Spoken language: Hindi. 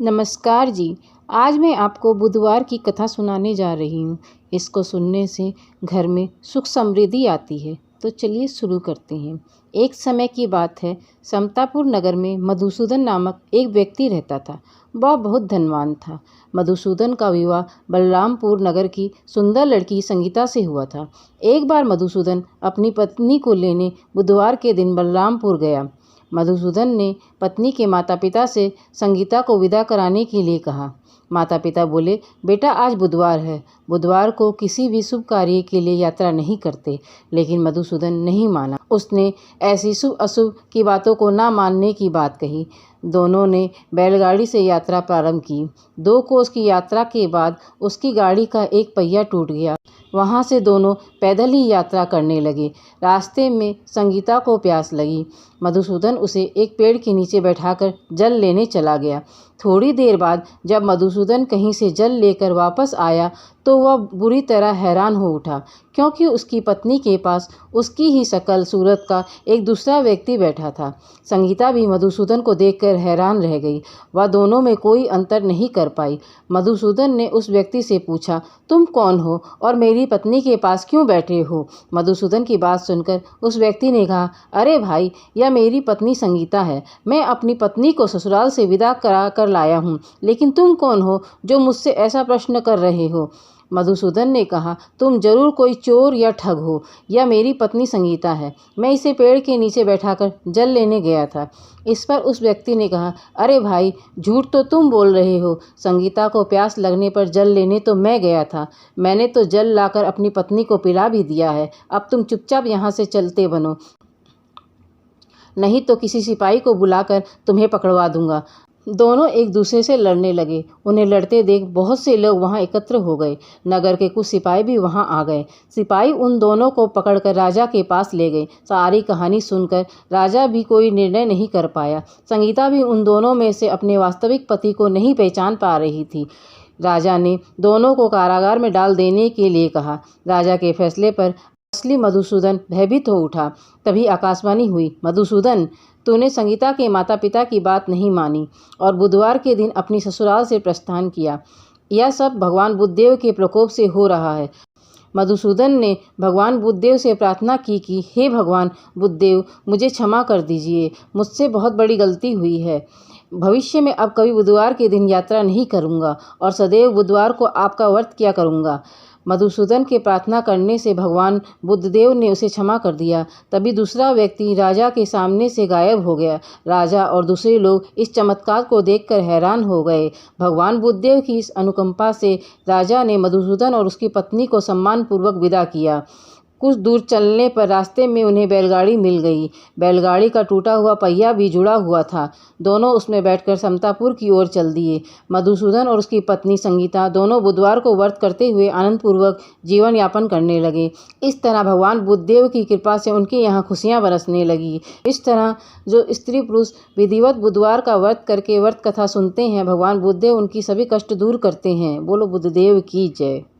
नमस्कार जी। आज मैं आपको बुधवार की कथा सुनाने जा रही हूँ। इसको सुनने से घर में सुख समृद्धि आती है। तो चलिए शुरू करते हैं। एक समय की बात है, समतापुर नगर में मधुसूदन नामक एक व्यक्ति रहता था। वह बहुत धनवान था। मधुसूदन का विवाह बलरामपुर नगर की सुंदर लड़की संगीता से हुआ था। एक बार मधुसूदन अपनी पत्नी को लेने बुधवार के दिन बलरामपुर गया। मधुसूदन ने पत्नी के माता पिता से संगीता को विदा कराने के लिए कहा। माता पिता बोले, बेटा आज बुधवार है, बुधवार को किसी भी शुभ कार्य के लिए यात्रा नहीं करते। लेकिन मधुसूदन नहीं माना। उसने ऐसी शुभ अशुभ की बातों को ना मानने की बात कही। दोनों ने बैलगाड़ी से यात्रा प्रारंभ की। 2 कोस की यात्रा के बाद उसकी गाड़ी का एक पहिया टूट गया। वहाँ से दोनों पैदल ही यात्रा करने लगे। रास्ते में संगीता को प्यास लगी। मधुसूदन उसे एक पेड़ के नीचे बैठाकर जल लेने चला गया। थोड़ी देर बाद जब मधुसूदन कहीं से जल लेकर वापस आया तो वह बुरी तरह हैरान हो उठा, क्योंकि उसकी पत्नी के पास उसकी ही शक्ल सूरत का एक दूसरा व्यक्ति बैठा था। संगीता भी मधुसूदन को देखकर हैरान रह गई। वह दोनों में कोई अंतर नहीं कर पाई। मधुसूदन ने उस व्यक्ति से पूछा, तुम कौन हो और मेरी पत्नी के पास क्यों बैठे हो? मधुसूदन की बात सुनकर उस व्यक्ति ने कहा, अरे भाई, यह मेरी पत्नी संगीता है। मैं अपनी पत्नी को ससुराल से विदा करा कर लाया हूँ। लेकिन तुम कौन हो जो मुझसे ऐसा प्रश्न कर रहे हो? मधुसूदन ने कहा, तुम जरूर कोई चोर या ठग हो। यह मेरी पत्नी संगीता है। मैं इसे पेड़ के नीचे बैठाकर जल लेने गया था। इस पर उस व्यक्ति ने कहा, अरे भाई, झूठ तो तुम बोल रहे हो। संगीता को प्यास लगने पर जल लेने तो मैं गया था। मैंने तो जल लाकर अपनी पत्नी को पिला भी दिया है। अब तुम चुपचाप यहाँ से चलते बनो, नहीं तो किसी सिपाही को बुलाकर तुम्हें पकड़वा दूंगा। दोनों एक दूसरे से लड़ने लगे। उन्हें लड़ते देख बहुत से लोग वहां एकत्र हो गए। नगर के कुछ सिपाही भी वहां आ गए। सिपाही उन दोनों को पकड़कर राजा के पास ले गए। सारी कहानी सुनकर राजा भी कोई निर्णय नहीं कर पाया। संगीता भी उन दोनों में से अपने वास्तविक पति को नहीं पहचान पा रही थी। राजा ने दोनों को कारागार में डाल देने के लिए कहा। राजा के फैसले पर असली मधुसूदन भयभीत हो उठा। तभी आकाशवाणी हुई, मधुसूदन, तूने संगीता के माता पिता की बात नहीं मानी और बुधवार के दिन अपनी ससुराल से प्रस्थान किया। यह सब भगवान बुद्धदेव के प्रकोप से हो रहा है। मधुसूदन ने भगवान बुद्धदेव से प्रार्थना की कि हे भगवान बुद्धदेव, मुझे क्षमा कर दीजिए। मुझसे बहुत बड़ी गलती हुई है। भविष्य में अब कभी बुधवार के दिन यात्रा नहीं करूँगा और सदैव बुधवार को आपका व्रत किया करूँगा। मधुसूदन के प्रार्थना करने से भगवान बुद्धदेव ने उसे क्षमा कर दिया। तभी दूसरा व्यक्ति राजा के सामने से गायब हो गया। राजा और दूसरे लोग इस चमत्कार को देखकर हैरान हो गए। भगवान बुद्धदेव की इस अनुकंपा से राजा ने मधुसूदन और उसकी पत्नी को सम्मानपूर्वक विदा किया। कुछ दूर चलने पर रास्ते में उन्हें बैलगाड़ी मिल गई। बैलगाड़ी का टूटा हुआ पहिया भी जुड़ा हुआ था। दोनों उसमें बैठकर समतापुर की ओर चल दिए। मधुसूदन और उसकी पत्नी संगीता दोनों बुधवार को व्रत करते हुए आनंदपूर्वक जीवन यापन करने लगे। इस तरह भगवान बुद्धदेव की कृपा से उनके यहाँ खुशियाँ बरसने लगी। इस तरह जो स्त्री पुरुष विधिवत बुधवार का व्रत करके व्रत कथा सुनते हैं, भगवान बुद्धदेव उनकी सभी कष्ट दूर करते हैं। बोलो बुद्धदेव की जय।